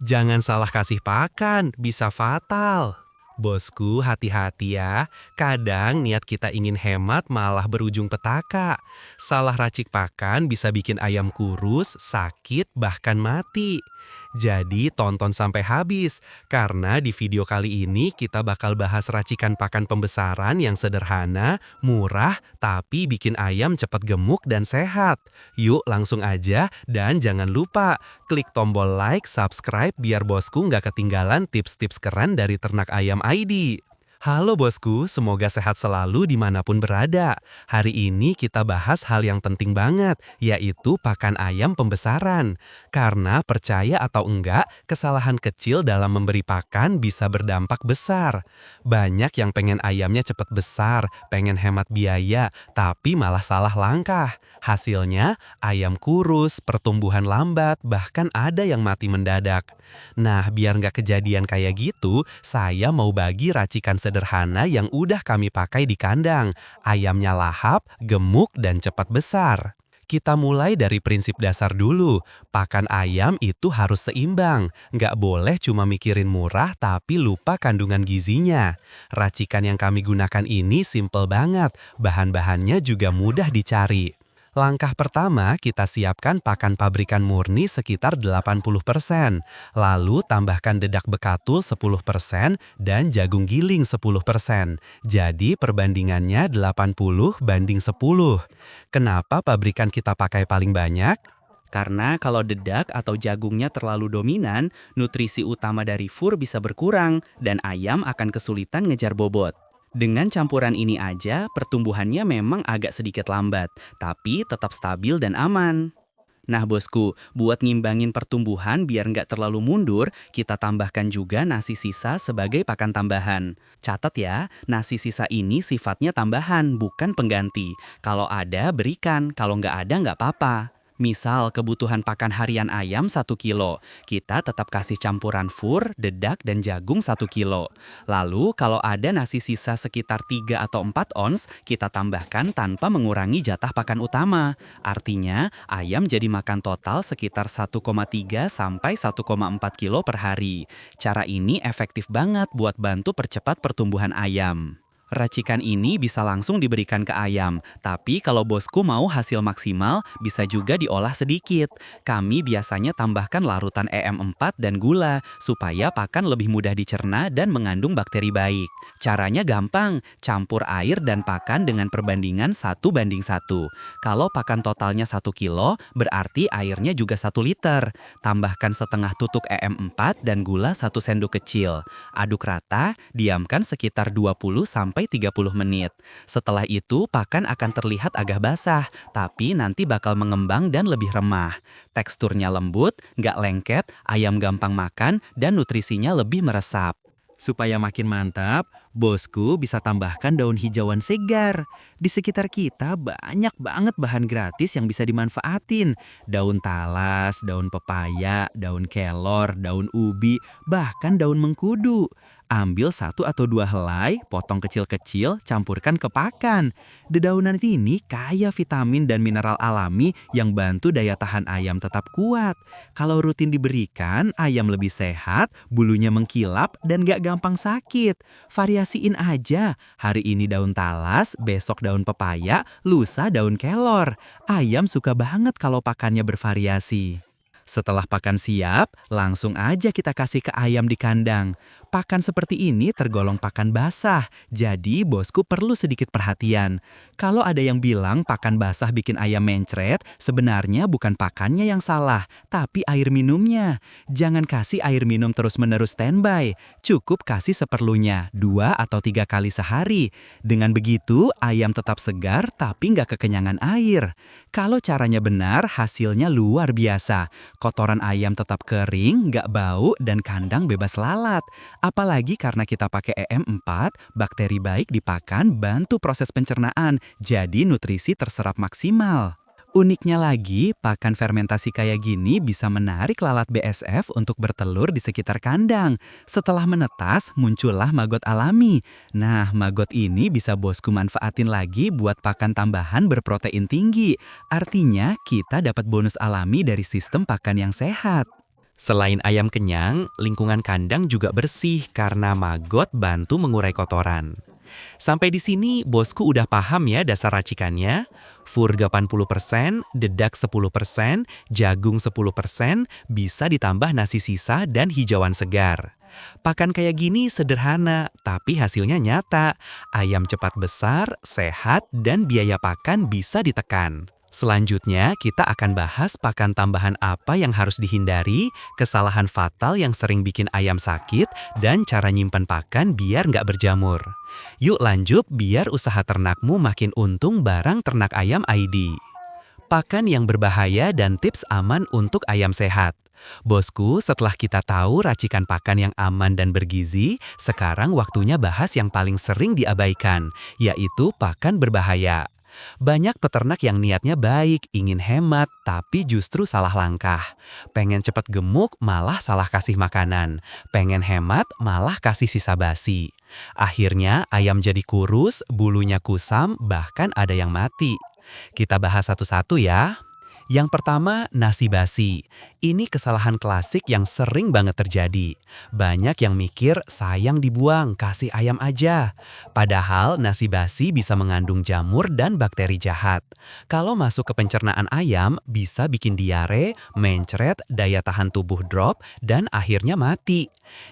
Jangan salah kasih pakan, bisa fatal. Bosku, hati-hati ya. Kadang niat kita ingin hemat malah berujung petaka. Salah racik pakan bisa bikin ayam kurus, sakit, bahkan mati. Jadi tonton sampai habis, karena di video kali ini kita bakal bahas racikan pakan pembesaran yang sederhana, murah, tapi bikin ayam cepat gemuk dan sehat. Yuk langsung aja, dan jangan lupa klik tombol like, subscribe biar bosku nggak ketinggalan tips-tips keren dari Ternak Ayam ID. Halo bosku, semoga sehat selalu dimanapun berada. Hari ini kita bahas hal yang penting banget, yaitu pakan ayam pembesaran. Karena percaya atau enggak, kesalahan kecil dalam memberi pakan bisa berdampak besar. Banyak yang pengen ayamnya cepat besar, pengen hemat biaya, tapi malah salah langkah. Hasilnya, ayam kurus, pertumbuhan lambat, bahkan ada yang mati mendadak. Nah, biar nggak kejadian kayak gitu, saya mau bagi racikan sederhana yang udah kami pakai di kandang. Ayamnya lahap, gemuk, dan cepat besar. Kita mulai dari prinsip dasar dulu. Pakan ayam itu harus seimbang. Nggak boleh cuma mikirin murah tapi lupa kandungan gizinya. Racikan yang kami gunakan ini simple banget. Bahan-bahannya juga mudah dicari. Langkah pertama, kita siapkan pakan pabrikan murni sekitar 80%. Lalu tambahkan dedak bekatul 10% dan jagung giling 10%. Jadi perbandingannya 80:10. Kenapa pabrikan kita pakai paling banyak? Karena kalau dedak atau jagungnya terlalu dominan, nutrisi utama dari fur bisa berkurang dan ayam akan kesulitan ngejar bobot. Dengan campuran ini aja, pertumbuhannya memang agak sedikit lambat, tapi tetap stabil dan aman. Nah bosku, buat ngimbangin pertumbuhan biar nggak terlalu mundur, kita tambahkan juga nasi sisa sebagai pakan tambahan. Catat ya, nasi sisa ini sifatnya tambahan, bukan pengganti. Kalau ada, berikan. Kalau nggak ada, nggak apa-apa. Misal kebutuhan pakan harian ayam 1 kilo, kita tetap kasih campuran fur, dedak, dan jagung 1 kilo. Lalu kalau ada nasi sisa sekitar 3 atau 4 ons, kita tambahkan tanpa mengurangi jatah pakan utama. Artinya, ayam jadi makan total sekitar 1,3 sampai 1,4 kilo per hari. Cara ini efektif banget buat bantu percepat pertumbuhan ayam. Racikan ini bisa langsung diberikan ke ayam, tapi kalau bosku mau hasil maksimal, bisa juga diolah sedikit. Kami biasanya tambahkan larutan EM4 dan gula, supaya pakan lebih mudah dicerna dan mengandung bakteri baik. Caranya gampang, campur air dan pakan dengan perbandingan 1:1. Kalau pakan totalnya 1 kilo, berarti airnya juga 1 liter. Tambahkan setengah tutuk EM4 dan gula 1 sendok kecil. Aduk rata, diamkan sekitar 20-30 menit. Setelah itu, pakan akan terlihat agak basah, tapi nanti bakal mengembang dan lebih remah. Teksturnya lembut, nggak lengket, ayam gampang makan, dan nutrisinya lebih meresap. Supaya makin mantap, bosku bisa tambahkan daun hijauan segar. Di sekitar kita banyak banget bahan gratis yang bisa dimanfaatin. Daun talas, daun pepaya, daun kelor, daun ubi, bahkan daun mengkudu. Ambil 1 atau 2 helai, potong kecil-kecil, campurkan ke pakan. Dedaunan ini kaya vitamin dan mineral alami yang bantu daya tahan ayam tetap kuat. Kalau rutin diberikan, ayam lebih sehat, bulunya mengkilap, dan gak gampang sakit. Variasiin aja, hari ini daun talas, besok daun pepaya, lusa daun kelor. Ayam suka banget kalau pakannya bervariasi. Setelah pakan siap, langsung aja kita kasih ke ayam di kandang. Pakan seperti ini tergolong pakan basah, jadi bosku perlu sedikit perhatian. Kalau ada yang bilang pakan basah bikin ayam mencret, sebenarnya bukan pakannya yang salah, tapi air minumnya. Jangan kasih air minum terus-menerus standby, cukup kasih seperlunya, 2 atau 3 kali sehari. Dengan begitu, ayam tetap segar tapi nggak kekenyangan air. Kalau caranya benar, hasilnya luar biasa. Kotoran ayam tetap kering, nggak bau, dan kandang bebas lalat. Apalagi karena kita pakai EM4, bakteri baik di pakan bantu proses pencernaan, jadi nutrisi terserap maksimal. Uniknya lagi, pakan fermentasi kayak gini bisa menarik lalat BSF untuk bertelur di sekitar kandang. Setelah menetas, muncullah maggot alami. Nah, maggot ini bisa bosku manfaatin lagi buat pakan tambahan berprotein tinggi. Artinya, kita dapat bonus alami dari sistem pakan yang sehat. Selain ayam kenyang, lingkungan kandang juga bersih karena maggot bantu mengurai kotoran. Sampai di sini bosku udah paham ya dasar racikannya. Fur 80%, dedak 10%, jagung 10%, bisa ditambah nasi sisa dan hijauan segar. Pakan kayak gini sederhana, tapi hasilnya nyata. Ayam cepat besar, sehat, dan biaya pakan bisa ditekan. Selanjutnya, kita akan bahas pakan tambahan apa yang harus dihindari, kesalahan fatal yang sering bikin ayam sakit, dan cara nyimpan pakan biar nggak berjamur. Yuk lanjut biar usaha ternakmu makin untung bareng Ternak Ayam ID. Pakan yang berbahaya dan tips aman untuk ayam sehat. Bosku, setelah kita tahu racikan pakan yang aman dan bergizi, sekarang waktunya bahas yang paling sering diabaikan, yaitu pakan berbahaya. Banyak peternak yang niatnya baik, ingin hemat, tapi justru salah langkah. Pengen cepat gemuk, malah salah kasih makanan. Pengen hemat, malah kasih sisa basi. Akhirnya ayam jadi kurus, bulunya kusam, bahkan ada yang mati. Kita bahas satu-satu ya. Yang pertama, nasi basi. Ini kesalahan klasik yang sering banget terjadi. Banyak yang mikir sayang dibuang, kasih ayam aja. Padahal nasi basi bisa mengandung jamur dan bakteri jahat. Kalau masuk ke pencernaan ayam, bisa bikin diare, mencret, daya tahan tubuh drop, dan akhirnya mati.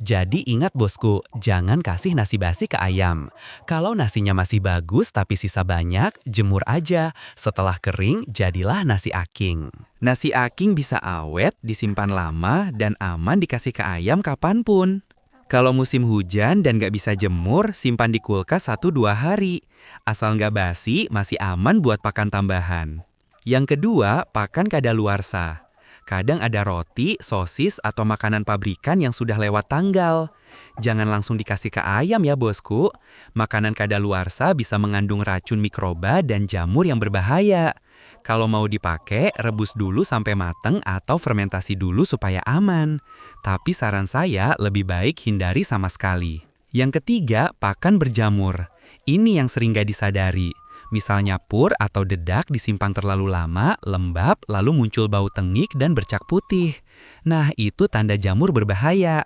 Jadi ingat bosku, jangan kasih nasi basi ke ayam. Kalau nasinya masih bagus tapi sisa banyak, jemur aja. Setelah kering, jadilah nasi aking. Nasi aking bisa awet, disimpan lama, dan aman dikasih ke ayam kapanpun. Kalau musim hujan dan nggak bisa jemur, simpan di kulkas 1-2 hari. Asal nggak basi, masih aman buat pakan tambahan. Yang kedua, pakan kadaluarsa. Kadang ada roti, sosis, atau makanan pabrikan yang sudah lewat tanggal. Jangan langsung dikasih ke ayam ya bosku. Makanan kadaluarsa bisa mengandung racun mikroba dan jamur yang berbahaya. Kalau mau dipakai, rebus dulu sampai mateng atau fermentasi dulu supaya aman. Tapi saran saya lebih baik hindari sama sekali. Yang ketiga, pakan berjamur. Ini yang sering gak disadari. Misalnya pur atau dedak disimpan terlalu lama, lembab, lalu muncul bau tengik dan bercak putih. Nah, itu tanda jamur berbahaya.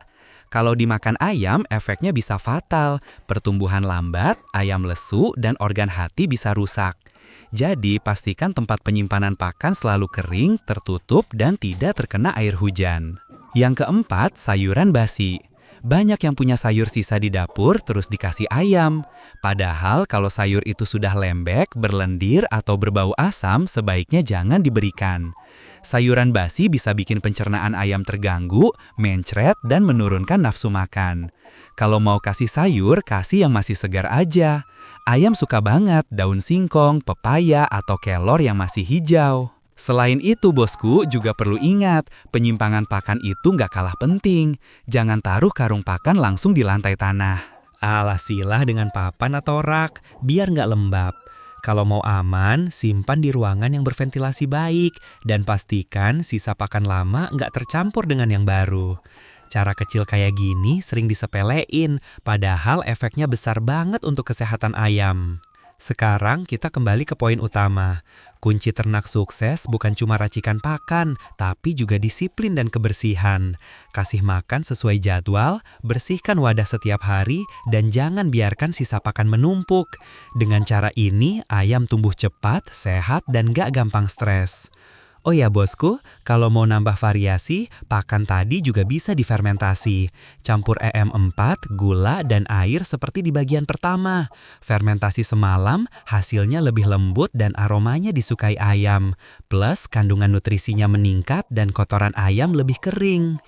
Kalau dimakan ayam, efeknya bisa fatal. Pertumbuhan lambat, ayam lesu, dan organ hati bisa rusak. Jadi, pastikan tempat penyimpanan pakan selalu kering, tertutup, dan tidak terkena air hujan. Yang keempat, sayuran basi. Banyak yang punya sayur sisa di dapur terus dikasih ayam. Padahal kalau sayur itu sudah lembek, berlendir, atau berbau asam, sebaiknya jangan diberikan. Sayuran basi bisa bikin pencernaan ayam terganggu, mencret, dan menurunkan nafsu makan. Kalau mau kasih sayur, kasih yang masih segar aja. Ayam suka banget daun singkong, pepaya, atau kelor yang masih hijau. Selain itu bosku, juga perlu ingat, penyimpangan pakan itu nggak kalah penting. Jangan taruh karung pakan langsung di lantai tanah. Alasilah dengan papan atau rak, biar nggak lembab. Kalau mau aman, simpan di ruangan yang berventilasi baik, dan pastikan sisa pakan lama nggak tercampur dengan yang baru. Cara kecil kayak gini sering disepelein, padahal efeknya besar banget untuk kesehatan ayam. Sekarang kita kembali ke poin utama. Kunci ternak sukses bukan cuma racikan pakan, tapi juga disiplin dan kebersihan. Kasih makan sesuai jadwal, bersihkan wadah setiap hari, dan jangan biarkan sisa pakan menumpuk. Dengan cara ini, ayam tumbuh cepat, sehat, dan gak gampang stres. Oh ya bosku, kalau mau nambah variasi, pakan tadi juga bisa difermentasi. Campur EM4, gula, dan air seperti di bagian pertama. Fermentasi semalam, hasilnya lebih lembut dan aromanya disukai ayam. Plus, kandungan nutrisinya meningkat dan kotoran ayam lebih kering.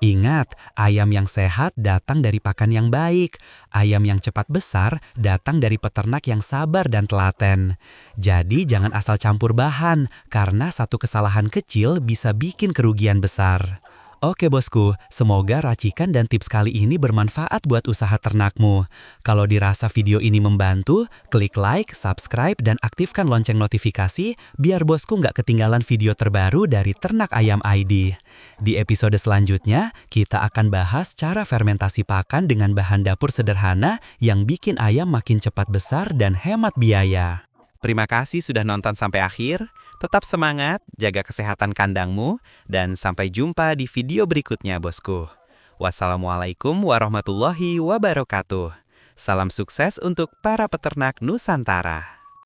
Ingat, ayam yang sehat datang dari pakan yang baik. Ayam yang cepat besar datang dari peternak yang sabar dan telaten. Jadi jangan asal campur bahan, karena satu kesalahan kecil bisa bikin kerugian besar. Oke bosku, semoga racikan dan tips kali ini bermanfaat buat usaha ternakmu. Kalau dirasa video ini membantu, klik like, subscribe, dan aktifkan lonceng notifikasi biar bosku nggak ketinggalan video terbaru dari Ternak Ayam ID. Di episode selanjutnya, kita akan bahas cara fermentasi pakan dengan bahan dapur sederhana yang bikin ayam makin cepat besar dan hemat biaya. Terima kasih sudah nonton sampai akhir. Tetap semangat, jaga kesehatan kandangmu, dan sampai jumpa di video berikutnya, bosku. Wassalamualaikum warahmatullahi wabarakatuh. Salam sukses untuk para peternak Nusantara.